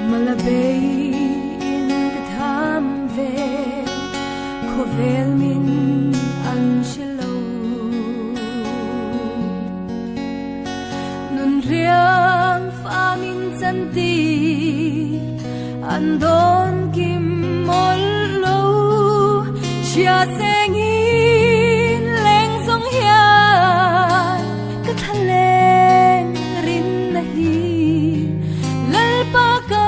Malabay in katham ve khovel min anshelo nun riang fa min santi andon kim mollo chia sengin leng song hian kathaleng rin nahi lalpa ka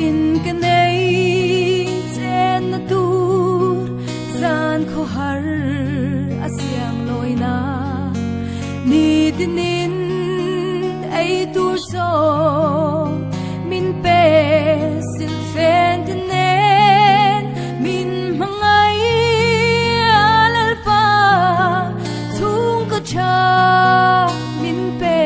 in kanay chen na tur zan ko har asyang loy na ni dinin ay tur so min pe sil fen tenen min mangay alal pa tung ko cha min pe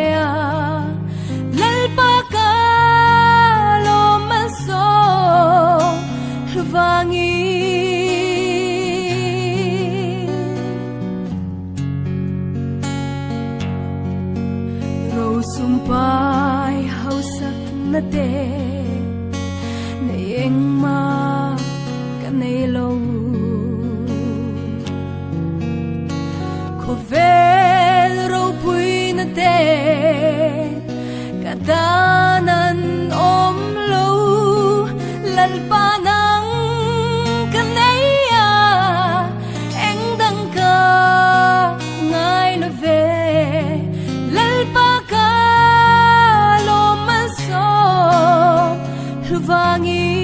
sumpay hausak na te na yeng ma kanay lo kovel ro pui na te kadanan om lo lalpa nang kanaya eng dang ka ngay na ve lalpa ka vangi